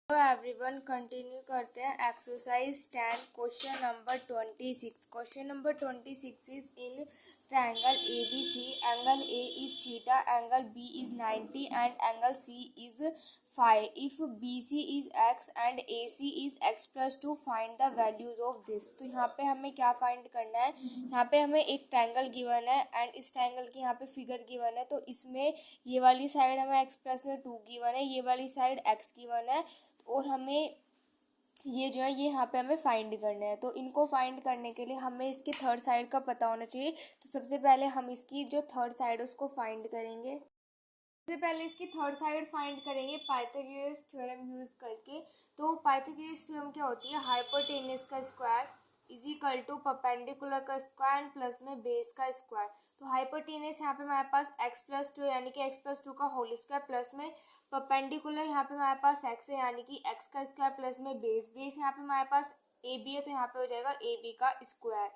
Hello everyone, continue करते हैं exercise 10 question number 26। Question number 26 is in triangle ABC angle A is theta, angle B is 90 and angle C is phi. If BC is x and AC is x plus 2, find the values of this. तो यहाँ पे हमें क्या find करना है? यहाँ पे हमें एक ट्रायंगल गिवन है एंड इस ट्रायंगल की यहाँ पे फिगर गिवन है। तो इसमें ये वाली साइड हमें x प्लस में 2 गिवन है, ये वाली साइड x गिवन है और हमें ये जो है ये यहाँ पे हमें फाइंड करना है। तो इनको फाइंड करने के लिए हमें इसकी थर्ड साइड का पता होना चाहिए। तो सबसे पहले हम इसकी जो थर्ड साइड है उसको फाइंड करेंगे। सबसे पहले इसकी थर्ड साइड फाइंड करेंगे पाइथागोरस थ्योरम यूज करके। तो पाइथागोरस थ्योरम क्या होती है? हाइपोटेनस का square is equal to perpendicular का स्क्वायर एंड प्लस में बेस का स्क्वायर। तो हाइपोटेनस यहाँ पे हमारे पास x प्लस 2 यानी कि x प्लस 2 का होल स्क्वायर प्लस में परपेंडिकुलर यहाँ पे हमारे पास x है यानी कि x का स्क्वायर प्लस में बेस यहाँ पे हमारे पास ए बी है तो यहाँ पे हो जाएगा ए बी का स्क्वायर।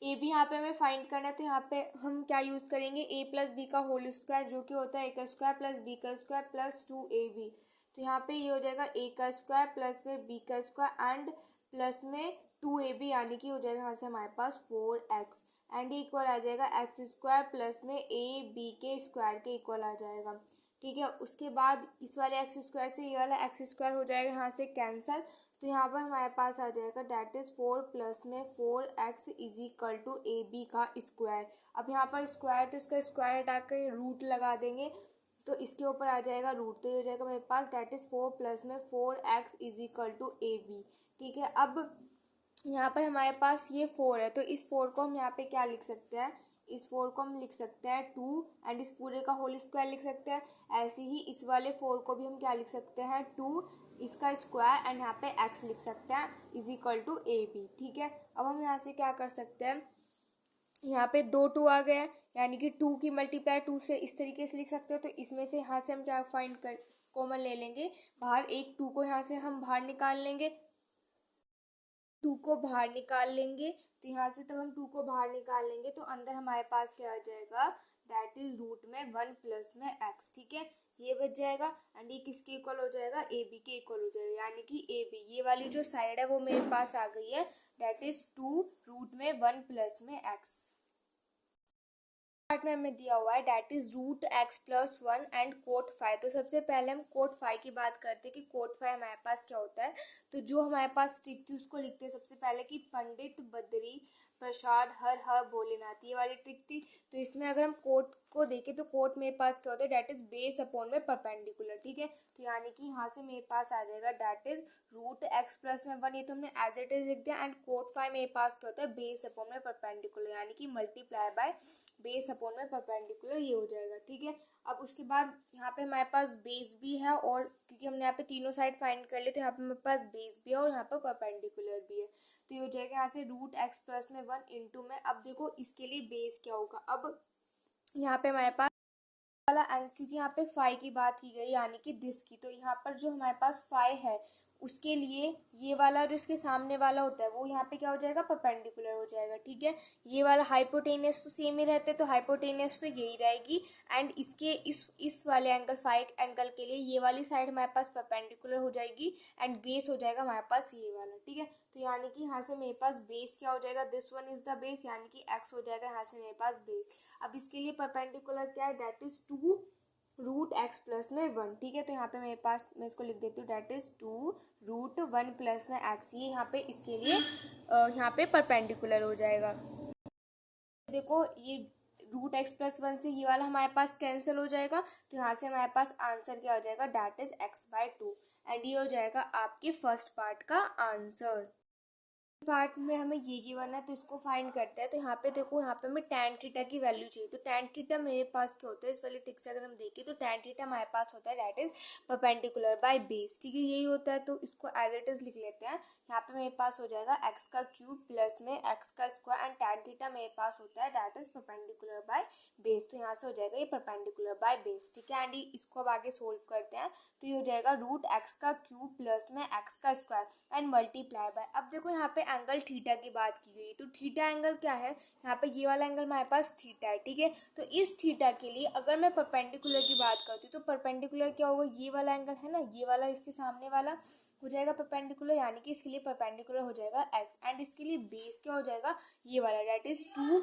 ए बी यहाँ पे हमें फाइंड करना है तो यहाँ पे हम क्या यूज़ करेंगे? ए प्लस बी का होल स्क्वायर जो कि होता है ए का स्क्वायर प्लस बी का स्क्वायर प्लस 2ab। तो यहाँ पे ये हो जाएगा ए का स्क्वायर प्लस में बी का स्क्वायर एंड प्लस में 2ab यानी कि हो जाएगा यहाँ से हमारे पास 4x एंड इक्वल आ जाएगा एक्स स्क्वायर प्लस में ए बी के स्क्वायर के इक्वल आ जाएगा। ठीक है, उसके बाद इस वाले एक्स स्क्वायर से ये वाला एक्स स्क्वायर हो जाएगा यहाँ से कैंसल। तो यहाँ पर हमारे पास आ जाएगा डेट इज 4 प्लस में 4x is equal to A B का स्क्वायर। अब यहाँ पर स्क्वायर तो इसका स्क्वायर हटा कर रूट लगा देंगे तो इसके ऊपर आ जाएगा रूट। तो ये हो जाएगा मेरे पास डेट इज 4 प्लस में 4x is equal to A B. ठीक है, अब यहाँ पर हमारे पास ये 4 है तो इस 4 को हम यहाँ पे क्या लिख सकते हैं? इस 4 को हम लिख सकते हैं 2 एंड इस पूरे का होल स्क्वायर लिख सकते हैं। ऐसे ही इस वाले 4 को भी हम क्या लिख सकते हैं? 2 इसका स्क्वायर एंड यहाँ पे x लिख सकते हैं is equal to A B. ठीक है, अब हम यहाँ से क्या कर सकते हैं? यहाँ पे 2 2 आ गए यानी कि 2 की मल्टीप्लाई 2 से इस तरीके से लिख सकते हो। तो इसमें से यहाँ से हम क्या फाइंड कर कॉमन ले लेंगे बाहर, एक 2 को यहाँ से हम बाहर निकाल लेंगे, 2 को बाहर निकाल लेंगे। तो यहाँ से तब हम 2 को बाहर निकाल लेंगे तो अंदर हमारे पास क्या आ जाएगा? दैट इज रूट में 1 प्लस में x। ठीक है, ये बच जाएगा एंड ये किसके इक्वल हो जाएगा? ए बी के इक्वल हो जाएगा यानी कि ए बी ये वाली जो साइड है वो मेरे पास आ गई है दैट इज 2 रूट में 1 प्लस में x। पार्ट में हमें दिया हुआ है that is root x plus 1 and cot 5। तो सबसे पहले हम कोट 5 की बात करते हैं कि कोट 5 हमारे पास क्या होता है। तो जो हमारे पास ट्रिक थी उसको लिखते हैं सबसे पहले कि पंडित बद्री प्रसाद हर हर भोलेनाथ, ये वाली ट्रिक थी। तो इसमें अगर हम कोट को देखें तो कोट मेरे पास क्या होता है? डेट इज बेस अपॉन में परपेंडिकुलर। ठीक है, तो यानी कि यहाँ से मेरे पास आ जाएगा that is root x plus में 1, ये तो हमने एज इट इज लिख दिया एंड कोट 5 मेरे पास क्या होता है? बेस अपॉन में परपेंडिकुलर यानी कि मल्टीप्लाई बाय बेस अपॉन में परपेंडिकुलर, ये हो जाएगा। ठीक है, अब उसके बाद यहाँ पे हमारे पास बेस भी है और क्योंकि हमने यहाँ पे तीनों साइड फाइंड कर लिए तो यहाँ पे हमारे पास बेस भी है और यहाँ पर परपेंडिकुलर भी है। तो ये हो जाएगा यहाँ से रूट x प्लस में 1 इंटू में, अब देखो इसके लिए बेस क्या होगा? अब यहाँ पे हमारे पास वाला क्योंकि यहाँ पे फाई की बात की गई यानी कि दिस की, तो यहाँ पर जो हमारे पास फाई है उसके लिए ये वाला जो इसके सामने वाला होता है वो यहाँ पे क्या हो जाएगा? परपेंडिकुलर हो जाएगा। ठीक है, ये वाला हाइपोटेनियस तो सेम ही रहते हैं तो हाइपोटेनियस तो यही रहेगी एंड इसके इस वाले एंगल फाई एंगल के लिए ये वाली साइड हमारे पास परपेंडिकुलर हो जाएगी एंड बेस हो जाएगा हमारे पास ये वाला। ठीक है, तो यानी कि यहाँ से मेरे पास बेस क्या हो जाएगा? This one is the base यानी कि x हो जाएगा यहाँ से मेरे पास बेस। अब इसके लिए परपेंडिकुलर क्या है? That is 2 root x plus में 1। ठीक है, तो यहाँ पे मेरे पास मैं इसको लिख देती हूँ डेट इज 2 रूट 1 प्लस में x, ये यहाँ पे इसके लिए यहाँ पे परपेंडिकुलर हो जाएगा। देखो ये रूट x प्लस 1 से ये वाला हमारे पास कैंसिल हो जाएगा तो यहाँ से हमारे पास आंसर क्या हो जाएगा? डेट इज x/2 एंड ये हो जाएगा आपके फर्स्ट पार्ट का आंसर। पार्ट में हमें ये गिवन है तो इसको फाइंड करते हैं। तो यहाँ पे देखो यहाँ पे हमें tan थीटा की वैल्यू चाहिए। तो tan थीटा मेरे पास क्या होता है? इस वाली ट्रिक से अगर हम देखें तो tan थीटा हमारे पास होता है that is perpendicular by base. ठीक है, यही होता है तो इसको एज इट इज लिख लेते हैं। यहाँ पे मेरे पास हो जाएगा x का क्यूब प्लस में x का स्क्वायर एंड tan थीटा मेरे पास होता है that is perpendicular by base. तो यहाँ से हो जाएगा ये परपेंडिकुलर बाय बेस। ठीक है, एंड इसको अब आगे सोल्व करते हैं तो ये हो जाएगा रूट x का क्यूब प्लस में x का स्क्वायर एंड मल्टीप्लाई बाय। अब देखो यहाँ पे एंगल थीटा की बात की गई है। तो थीटा एंगल क्या है, यहाँ पे ये वाला एंगल हमारे पास थीटा है, ठीक है। तो इस थीटा के लिए अगर मैं परपेंडिकुलर की बात करती हूँ तो परपेंडिकुलर क्या होगा, ये वाला एंगल है ना, ये वाला इसके सामने वाला हो जाएगा परपेंडिकुलर, यानी कि इसके लिए परपेंडिकुलर हो जाएगा एक्स, एंड इसके लिए बेस क्या हो जाएगा, ये वाला, डेट इज 2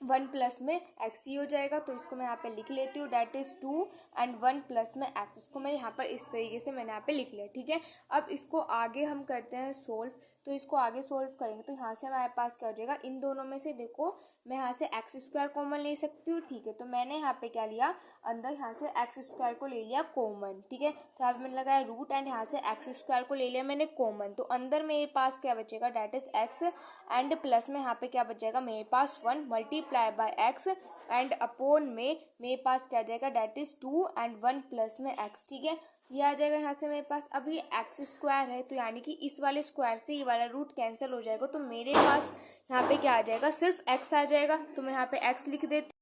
1 प्लस में एक्स ही हो जाएगा। तो इसको मैं यहाँ पे लिख लेती हूँ, डेट इज 2 एंड 1 प्लस में एक्स। इसको मैं यहाँ पर इस तरीके से मैंने यहाँ पे लिख लिया, ठीक है। अब इसको आगे हम करते हैं सोल्व। तो इसको आगे सोल्व करेंगे तो यहाँ से हमारे पास क्या हो जाएगा, इन दोनों में से देखो मैं यहाँ से एक्स स्क्वायर कॉमन ले सकती हूँ, ठीक है। तो मैंने यहाँ पे क्या लिया, अंदर यहाँ से एक्स स्क्वायर को ले लिया कॉमन, ठीक है। तो यहाँ पे मैंने लगाया रूट एंड यहाँ से एक्स स्क्वायर को ले लिया मैंने कॉमन। तो अंदर मेरे पास क्या बचेगा, that is x and plus में यहाँ पे क्या बचेगा मेरे पास 1 multiply by x and upon में मेरे पास क्या जाएगा, डेट इज 2 एंड 1 प्लस में एक्स, ठीक है। ये आ जाएगा यहाँ से मेरे पास। अब ये एक्स स्क्वायर है तो यानी कि इस वाले स्क्वायर से ये वाला रूट कैंसिल हो जाएगा, तो मेरे पास यहाँ पे क्या आ जाएगा, सिर्फ एक्स आ जाएगा। तो मैं यहाँ पे एक्स लिख देती,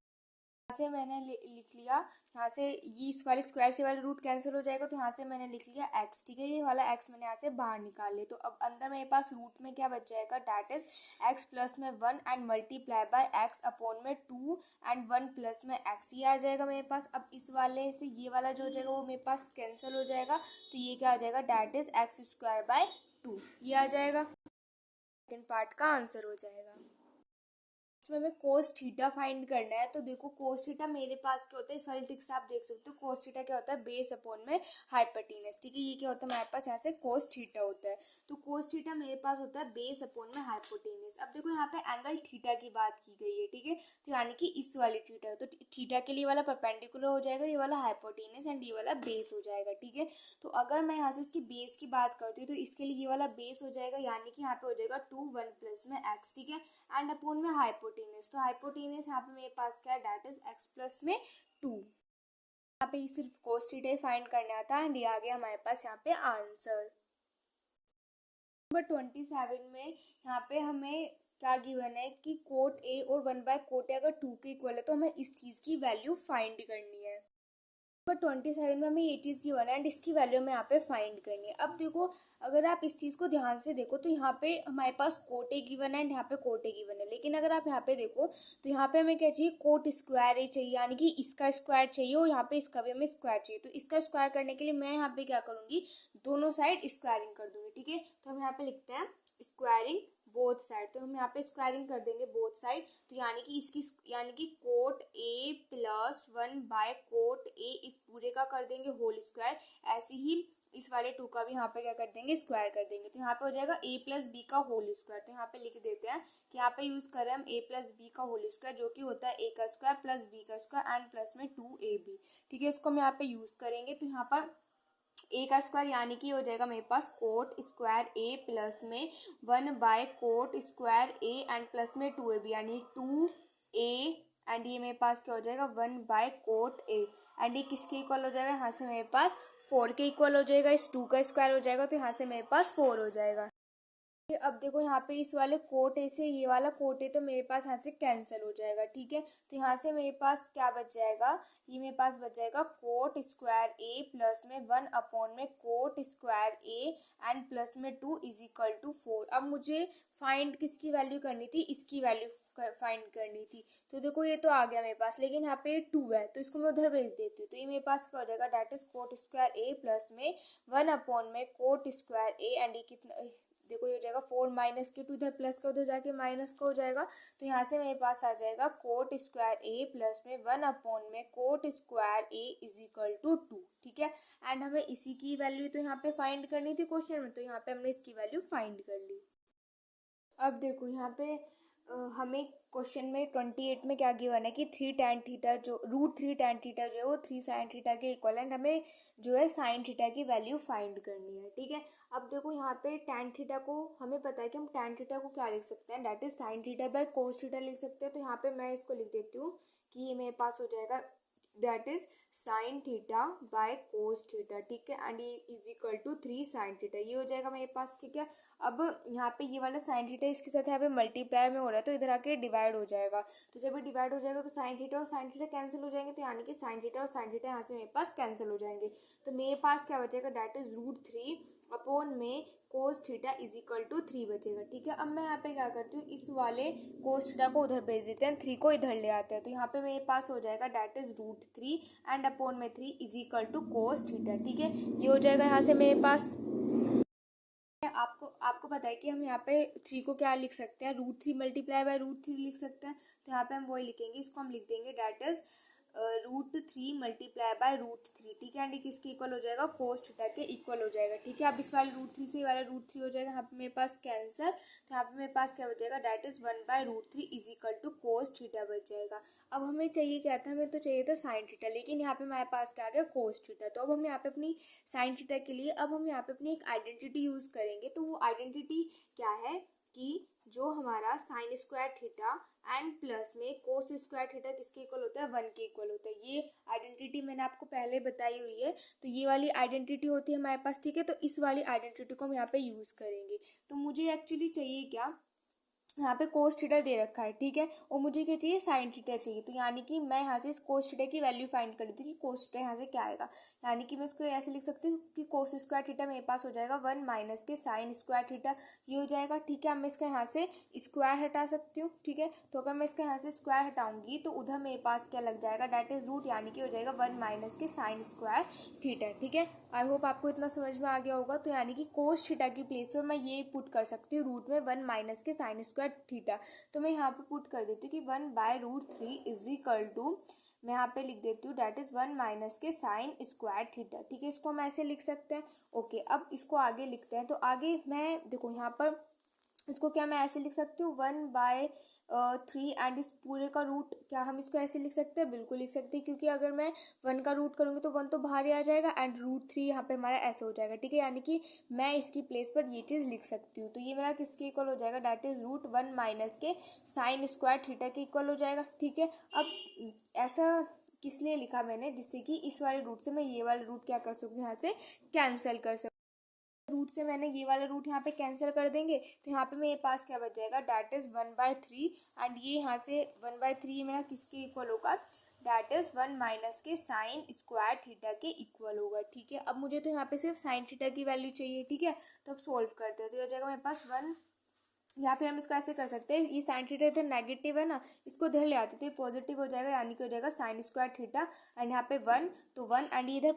यहाँ से मैंने लिख लिया, यहाँ से ये इस वाले स्क्वायर से वाला रूट कैंसिल हो जाएगा, तो यहाँ से मैंने लिख लिया एक्स, ठीक है। ये वाला एक्स मैंने यहाँ से बाहर निकाल लिया। तो अब अंदर मेरे पास रूट में क्या बच जाएगा, डेट इज एक्स प्लस में 1 and multiply by x upon में 2 एंड 1 प्लस में एक्स, ये आ जाएगा मेरे पास। अब इस वाले से ये वाला जो हो जाएगा वो मेरे पास कैंसिल हो जाएगा, तो ये क्या आ जाएगा, that is x square by 2, ये आ जाएगा। सेकंड पार्ट का आंसर हो जाएगा। इसमें हमें कोस थीटा फाइंड करना है। तो देखो कोस थीटा मेरे पास क्या होता है, इस वाली ट्रिक से आप देख सकते हो, कोस थीटा क्या होता है, बेस अपॉन में हाइपोटेनस, ठीक है। ये क्या होता है हमारे पास, यहाँ से कोस थीटा होता है। तो कोस थीटा मेरे पास होता है बेस अपॉन में हाइपोटेनस। अब देखो यहाँ पे एंगल थीटा की बात की गई है, ठीक है। तो यानी कि इस वाली थीटा, तो थीटा के लिए वाला परपेंडिकुलर हो जाएगा, ये वाला हाइपोटेनस एंड ये वाला बेस हो जाएगा, ठीक है। तो अगर मैं यहाँ से इसकी बेस की बात करती हूँ तो इसके लिए ये वाला बेस हो जाएगा, यानी कि यहाँ पे हो जाएगा 2 1 प्लस में एक्स, ठीक है, एंड अपॉन में हाइपोटेनस। तो हाइपोटेनस यहाँ पे मेरे पास क्या है, डेट इज एक्स प्लस में 2। यहाँ पे सिर्फ कोस थीटा फाइंड करना था एंड ये आ गया हमारे पास यहाँ पे आंसर। नंबर 27 में यहाँ पे हमें क्या गिवन है कि कोट ए और 1/कोट ए अगर 2 के इक्वल है तो हमें इस चीज़ की वैल्यू फाइंड करनी है। नंबर 27 में हमें ये चीज़ गिवन है एंड इसकी वैल्यू हमें यहाँ पे फाइंड करनी है। अब देखो अगर आप इस चीज़ को ध्यान से देखो तो यहाँ पे हमारे पास कोट ए गिवन है एंड यहाँ पे कोट ए गिवन है, लेकिन अगर आप यहाँ पे देखो तो यहाँ पे हमें क्या चाहिए, कोट स्क्वायर ए चाहिए, यानी कि इसका स्क्वायर चाहिए और यहाँ पे इसका भी हमें स्क्वायर चाहिए। तो इसका स्क्वायर करने के लिए मैं यहाँ पे क्या करूँगी, दोनों साइड स्क्वायरिंग कर दूंगी, ठीक है। तो हम यहाँ पे लिखते हैं स्क्वायरिंग बोथ साइड। तो हम यहाँ पे स्क्वायरिंग कर देंगे बोथ साइड, तो यानी कि इसकी यानी कि कोट ए प्लस 1/कोट ए इस पूरे का कर देंगे होल स्क्वायर। ऐसे ही इस वाले 2 का भी यहाँ पे क्या कर देंगे, स्क्वायर कर देंगे। तो यहाँ पे हो जाएगा a प्लस बी का होल स्क्वायर। तो यहाँ पे लिख देते हैं कि यहाँ पे यूज कर रहे हैं हम a प्लस बी का होल स्क्वायर, जो कि होता है a का स्क्वायर प्लस b का स्क्वायर एंड प्लस में 2ab, ठीक है। इसको हम यहाँ पे यूज करेंगे। तो यहाँ पर ए का स्क्वायर यानी कि हो जाएगा मेरे पास कोट स्क्वायर ए प्लस में 1/कोट स्क्वायर ए एंड प्लस में 2ab, यानी 2a एंड ये मेरे पास क्या हो जाएगा 1/कोट ए एंड ये किसके इक्वल हो जाएगा, यहाँ से मेरे पास 4 के इक्वल हो जाएगा। इस 2 का स्क्वायर हो जाएगा तो यहाँ से मेरे पास 4 हो जाएगा। अब देखो यहाँ पे इस वाले कोट ए से ये वाला कोट ए तो मेरे पास यहाँ से कैंसिल हो जाएगा, ठीक है। तो यहाँ से मेरे पास क्या बच जाएगा, ये मेरे पास बच जाएगा कोट स्क्वायर ए प्लस में 1 में cot square A and plus में 2 इज इक्वल टू 4। अब मुझे फाइंड किसकी वैल्यू करनी थी, इसकी वैल्यू फाइंड करनी थी। तो देखो ये तो आ गया मेरे पास, लेकिन यहाँ पे 2 है तो इसको मैं उधर भेज देती हूँ। तो ये मेरे पास क्या हो जाएगा, that is cot square A plus में 1 में कोट स्क्वायर ए एंड ये कितना, देखो ये हो जाएगा 4 माइनस के 2 इधर प्लस का उधर जाके माइनस का हो जाएगा। तो यहाँ से मेरे पास आ जाएगा कोट स्क्वायर ए प्लस में 1 में cot square A is equal to 2, ठीक है। एंड हमें इसी की वैल्यू तो यहाँ पे फाइंड करनी थी क्वेश्चन में, तो यहाँ पे हमने इसकी वैल्यू फाइंड कर ली। अब देखो यहाँ पे हमें क्वेश्चन में 28 में क्या गिवन है कि 3 tan थीटा जो √3 tan थीटा जो है वो 3 sin थीटा के इक्वल एंड हमें जो है sin थीटा की वैल्यू फाइंड करनी है, ठीक है। अब देखो यहाँ पे tan थीटा को हमें पता है कि हम tan थीटा को क्या लिख सकते हैं, that is sin theta by cos theta लिख सकते हैं। तो यहाँ पे मैं इसको लिख देती हूँ कि ये मेरे पास हो जाएगा that is sin theta by cos theta, ठीक है, एंड ये is equal to 3 sin theta, ये हो जाएगा मेरे पास, ठीक है। अब यहाँ पे ये वाला sin थीटा इसके साथ यहाँ पे मल्टीप्लाई में हो रहा है तो इधर आके डिवाइड हो जाएगा। तो जब ये डिवाइड हो जाएगा तो sin थीटा और sin थीटा कैंसिल हो जाएंगे, तो यानी कि sin थीटा और sin थीटा यहाँ से मेरे पास कैंसिल हो जाएंगे। तो मेरे पास क्या बचेगा, डेट इज √3 अपॉन में cos theta is equal to 3 बचेगा। ठीक है, अब मैं यहाँ पे क्या करती हूँ, इस वाले कोस थीटा को उधर भेज देते हैं, 3 को इधर ले आते हैं। तो यहाँ पे मेरे पास हो जाएगा डेट इज √3 एंड अपॉन में 3 is equal to cos theta. ठीक है, ये हो जाएगा यहाँ से मेरे पास। आपको आपको पता है कि हम यहाँ पे 3 को क्या लिख सकते हैं, √3 मल्टीप्लाई बाय √3 लिख सकते हैं। तो यहाँ पे हम वही लिखेंगे, इसको हम लिख देंगे डेट इज √3 मल्टीप्लाई बाय √3। ठीक है, एंड ये किसके इक्वल हो जाएगा, कोस थीटा के इक्वल हो जाएगा। ठीक है, अब इस वाले √3 से वाला √3 हो जाएगा, यहाँ पे मेरे पास कैंसर। तो यहाँ पे मेरे पास क्या बचेगा, that is 1/√3 is equal to cos theta बच जाएगा। अब हमें चाहिए क्या था, हमें तो चाहिए था साइन थीटा, लेकिन यहाँ पे हमारे पास क्या आ गया, कोस थीटा। तो अब हम यहाँ पे अपनी साइन थीटा के लिए अब हम यहाँ पे अपनी एक आइडेंटिटी यूज करेंगे। तो वो आइडेंटिटी क्या है कि जो हमारा sine square theta and plus में कोस स्क्वायर थीटा किसके इक्वल होता है, 1 के इक्वल होता है। ये आइडेंटिटी मैंने आपको पहले बताई हुई है। तो ये वाली आइडेंटिटी होती है हमारे पास। ठीक है, तो इस वाली आइडेंटिटी को हम यहाँ पे यूज करेंगे। तो मुझे एक्चुअली चाहिए क्या, यहाँ पे कोस थीटा दे रखा है। ठीक है, और मुझे क्या चाहिए, साइन थीटा चाहिए। तो यानी कि मैं यहाँ से इस कोस थीटा की वैल्यू फाइंड कर लेती हूँ कि कोस थीटा यहाँ से क्या आएगा। यानी कि मैं इसको ऐसे लिख सकती हूँ कि कोस स्क्वायर थीटा मेरे पास हो जाएगा 1 माइनस के साइन स्क्वायर थीटा, ये हो जाएगा। ठीक है, अब मैं इसका यहाँ से स्क्वायर हटा सकती हूँ। ठीक है, तो अगर मैं इसका यहाँ से स्क्वायर हटाऊंगी तो उधर मेरे पास क्या लग जाएगा, डेट इज रूट, यानी कि हो जाएगा 1 माइनस के साइन स्क्वायर थीटा। ठीक है, आई होप आपको इतना समझ में आ गया होगा। तो यानी कि कोस थीटा की प्लेस पर मैं ये पुट कर सकती हूँ रूट में 1 माइनस के साइन स्क्वायर थीटा। तो मैं यहाँ पे पुट कर देती हूँ कि 1/√3 इज इक्वल टू, मैं यहाँ पे लिख देती हूँ डेट इज 1 माइनस के साइन स्क्वायर थीटा। ठीक है, इसको हम ऐसे लिख सकते हैं। ओके, अब इसको आगे लिखते हैं। तो आगे मैं देखो यहाँ पर इसको क्या मैं ऐसे लिख सकती हूँ 1/3 एंड इस पूरे का रूट, क्या हम इसको ऐसे लिख सकते हैं, बिल्कुल लिख सकते हैं, क्योंकि अगर मैं 1 का रूट करूँगी तो 1 तो बाहर ही आ जाएगा एंड √3 यहाँ पे हमारा ऐसे हो जाएगा। ठीक है, यानी कि मैं इसकी प्लेस पर ये चीज़ लिख सकती हूँ। तो ये मेरा किसके इक्वल हो जाएगा, डेट इज √1 माइनस के साइन स्क्वायर थीटा के इक्वल हो जाएगा। ठीक है, अब ऐसा किस लिए लिखा मैंने, जिससे कि इस वाले रूट से मैं ये वाला रूट क्या कर सकूँ, यहाँ से कैंसिल कर सकूँ। रूट से मैंने ये वाला रूट यहाँ पे कैंसिल कर देंगे। तो यहाँ पे मेरे पास क्या बच जाएगा, डेट इज 1/3 एंड ये यहाँ से 1/3 मेरा किसके इक्वल होगा, डेट इज 1 माइनस के साइन स्क्वायर थीटा के इक्वल होगा। ठीक है, अब मुझे तो यहाँ पे सिर्फ साइन थीटा की वैल्यू चाहिए। ठीक है, तो अब सोल्व करते हैं। तो ये हो जाएगा मेरे पास 1, या फिर हम इसको ऐसे कर सकते हैं, ये साइन थीटा इधर नेगेटिव है ना, इसको इधर ले आते तो ये पॉजिटिव हो जाएगा, यानी कि हो जाएगा साइन स्क्वायर थीटा एंड यहाँ पे 1, तो 1 एंड ये इधर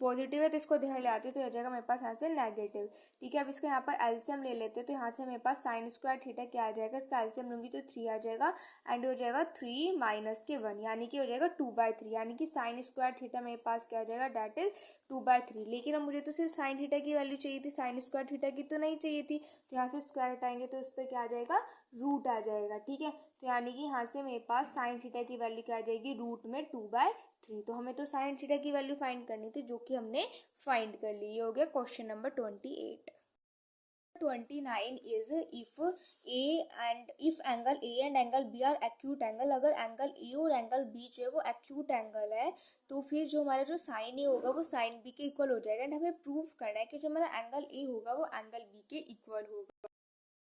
पॉजिटिव है तो इसको इधर ले आते तो हो जाएगा मेरे पास यहाँ से नेगेटिव। ठीक है, अब इसका यहाँ पर एलसीएम ले लेते हैं। तो यहाँ से मेरे पास साइन स्क्वायर थीटा क्या आ जाएगा, इसका एलसीएम लूंगी तो 3 आ जाएगा एंड हो जाएगा 3 माइनस के 1, यानी कि हो जाएगा 2/3, यानी कि साइन स्क्वायर थीटा मेरे पास क्या आ जाएगा, डेट इज 2/3। लेकिन अब मुझे तो सिर्फ साइन थीटा की वैल्यू चाहिए थी, साइन स्क्वायर थीटा की तो नहीं चाहिए थी। तो यहाँ से स्क्वायर हटाएंगे तो उस पर क्या आ जाएगा, रूट आ जाएगा। ठीक है, तो यानी कि यहाँ से मेरे पास साइन थीटा की वैल्यू क्या आ जाएगी, रूट में 2/3। तो हमें तो साइन थीटा की वैल्यू फाइंड करनी थी, जो कि हमने फाइंड कर ली। ये हो गया question number 28। 29 is if angle A and angle B are acute angle, अगर एंगल ए और एंगल बी जो है वो एक्यूट एंगल है, तो फिर जो हमारा जो साइन ए होगा वो साइन बी के इक्वल हो जाएगा। एंड हमें प्रूफ करना है कि जो हमारा एंगल ए होगा वो एंगल बी के इक्वल होगा।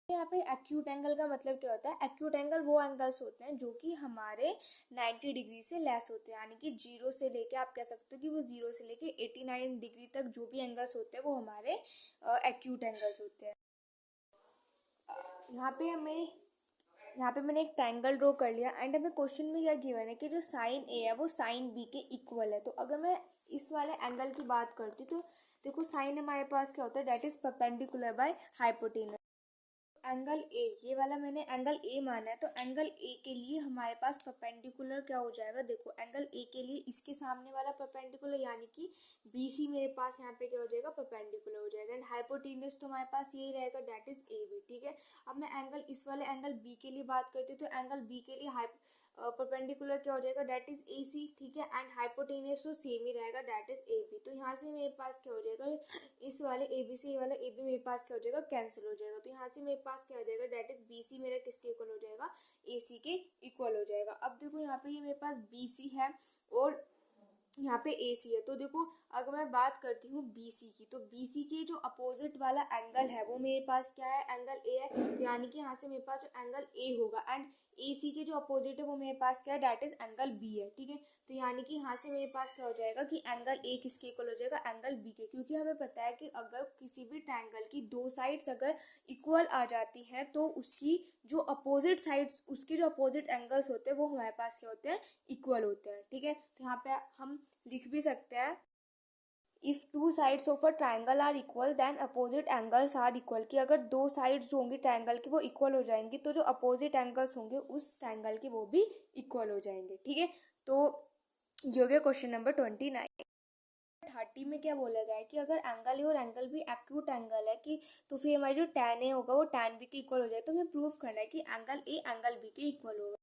यहाँ पे एक्यूट एंगल का मतलब क्या होता है, एक्यूट एंगल वो एंगल्स होते हैं जो कि हमारे 90 डिग्री से लेस होते हैं, यानी कि 0 से लेके आप कह सकते हो कि वो 0 से लेके 89 डिग्री तक जो भी एंगल्स होते हैं वो हमारे एक्यूट एंगल्स होते हैं। यहाँ पे मैंने एक ट्रायंगल ड्रॉ कर लिया एंड हमें क्वेश्चन में क्या गिवन है कि जो साइन ए है वो साइन बी के इक्वल है। तो अगर मैं इस वाले एंगल की बात करती हूँ तो देखो साइन हमारे पास क्या होता है, that is perpendicular by hypotenuse. Angle A, ये वाला मैंने एंगल ए माना है, तो एंगल ए के लिए हमारे पास परपेंडिकुलर क्या हो जाएगा, देखो एंगल ए के लिए इसके सामने वाला परपेंडिकुलर, यानी कि बीसी मेरे पास यहाँ पे क्या हो जाएगा, परपेंडिकुलर हो जाएगा। एंड हाइपोटेनस तो हमारे पास यही रहेगा, डेट इज ए बी। ठीक है, अब मैं एंगल इस वाले एंगल बी के लिए बात करती हूँ, तो एंगल बी के लिए परपेंडिकुलर क्या हो जाएगा, डेट इज ए सी। ठीक है, एंड हाइपोटेनियस तो सेम ही रहेगा, डेट इज ए बी। तो यहाँ से मेरे पास क्या हो जाएगा, इस वाले ए बी से ये वाला ए बी मेरे पास क्या हो जाएगा, कैंसिल हो जाएगा। तो यहाँ से मेरे पास क्या हो जाएगा, डेट इज बी सी मेरा किसके इक्वल हो जाएगा, ए सी के इक्वल हो जाएगा। अब देखो यहाँ पे ये मेरे पास बी सी है और यहाँ पे ए सी है। तो देखो अगर मैं बात करती हूँ बी सी की, तो बी सी के जो अपोजिट वाला एंगल है वो मेरे पास क्या है, एंगल ए है। तो यानी कि यहाँ से मेरे पास जो एंगल ए होगा, एंड ए सी के जो अपोजिट है वो मेरे पास क्या है, डैट इज एंगल बी है। ठीक है, तो यानी कि यहाँ से मेरे पास क्या हो जाएगा कि एंगल ए किसके इक्वल हो जाएगा, एंगल बी के। क्योंकि हमें पता है कि अगर किसी भी ट्रायंगल की दो साइड्स अगर इक्वल आ जाती हैं तो उसकी जो अपोजिट साइड्स, उसके जो अपोजिट एंगल्स होते हैं वो हमारे पास क्या होते हैं, इक्वल होते हैं। ठीक है, तो यहाँ पे हम लिख भी सकते हैं, if two sides of a triangle are equal then opposite angles are equal, कि अगर दो साइड्स जो होंगी ट्राइंगल की वो इक्वल हो जाएंगी तो जो अपोजिट एंगल्स होंगे उस ट्राइंगल के वो भी इक्वल हो जाएंगे। ठीक है, तो ये हो गया क्वेश्चन नंबर 29। 30 में क्या बोला गया है कि अगर एंगल ए और एंगल बी एक्यूट एंगल है कि तो फिर हमारी जो tan ए होगा वो tan बी के इक्वल हो जाए। तो हमें प्रूव करना है कि एंगल ए एंगल बी के इक्वल होगा।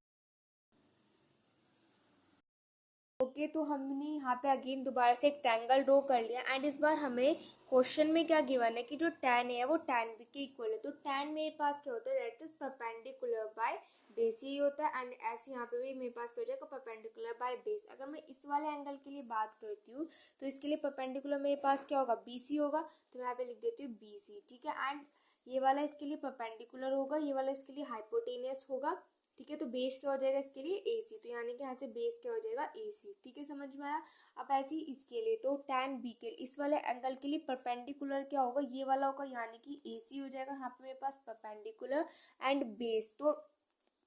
ओके, तो हमने यहाँ पे अगेन दोबारा से एक ट्रायंगल ड्रॉ कर लिया, एंड इस बार हमें क्वेश्चन में क्या गिवन है कि जो tan ए है वो tan बी के इक्वल है। तो tan मेरे पास क्या होता है, that is perpendicular by base, ही होता है। एंड ऐसे यहाँ पे भी मेरे पास क्या हो जाएगा, परपेंडिकुलर बाय बेस। अगर मैं इस वाले एंगल के लिए बात करती हूँ तो इसके लिए परपेंडिकुलर मेरे पास क्या होगा, बी सी होगा। तो मैं यहाँ पे लिख देती हूँ बी सी। ठीक है, एंड ये वाला इसके लिए परपेंडिकुलर होगा, ये वाला इसके लिए हाइपोटेनियस होगा। ठीक है, तो बेस क्या हो जाएगा इसके लिए, ए सी। तो यानी कि यहाँ से बेस क्या हो जाएगा, ए सी। ठीक है, समझ में आया। अब ऐसे ही इसके लिए तो tan बी के इस वाले एंगल के लिए परपेंडिकुलर क्या होगा, ये वाला होगा, यानी कि ए सी हो जाएगा। यहाँ पे मेरे पास परपेंडिकुलर एंड बेस, तो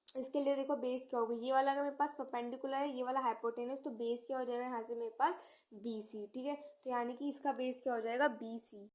इसके लिए देखो बेस क्या होगा, ये वाला अगर मेरे पास परपेंडिकुलर है, ये वाला हाइपोटेनस, तो बेस क्या हो जाएगा यहाँ से मेरे पास बी सी। ठीक है, तो यानी कि इसका बेस क्या हो जाएगा, बी सी।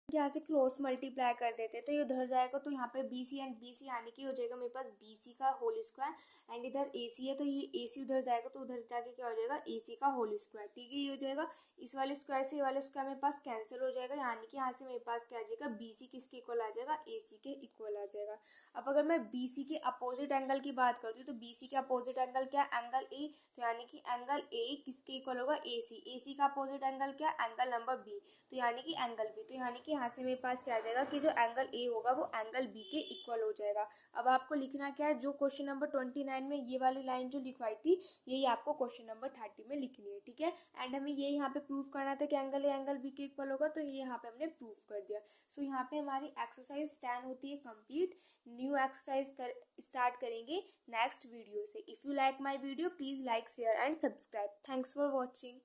यहाँ से क्रॉस मल्टीप्लाई कर देते हैं तो ये उधर जाएगा, तो यहाँ पे B C and B C यानी कि हो जाएगा मेरे पास बी सी का होल स्क्वायर, एंड इधर ए सी है तो ये ए सी उधर जाएगा तो उधर जाके क्या हो जाएगा, ए सी का होल स्क्वायर। ठीक है, ये हो जाएगा। इस वाले स्क्वायर से ये वाले स्क्वायर मेरे पास कैंसिल हो जाएगा, यानी कि यहाँ से मेरे पास क्या आ जाएगा, बी सी किसके इक्वल आ जाएगा, ए सी के इक्वल आ जाएगा। अब अगर मैं बी सी के अपोजिट एंगल की बात करती हूँ तो बी सी के अपोजिट एंगल क्या है, एंगल ए। तो यानी कि एंगल ए किसके इक्वल होगा, ए सी। ए सी का अपोजिट एंगल क्या है, एंगल नंबर बी। तो यानी कि एंगल बी। तो यानी कि यहाँ से मेरे पास क्या आ जाएगा कि जो एंगल ए होगा वो एंगल बी के इक्वल हो जाएगा। अब आपको लिखना क्या है, जो क्वेश्चन नंबर 29 में ये वाली लाइन जो लिखवाई थी यही आपको क्वेश्चन नंबर 30 में लिखनी है। ठीक है, एंड हमें ये यहाँ पे प्रूव करना था कि एंगल ए एंगल बी के इक्वल होगा, तो ये यहाँ पे हमने प्रूव कर दिया। सो यहाँ पे हमारी एक्सरसाइज 10 होती है कंप्लीट। न्यू एक्सरसाइज स्टार्ट करेंगे नेक्स्ट वीडियो से। If you like my video please like share and subscribe. Thanks for watching.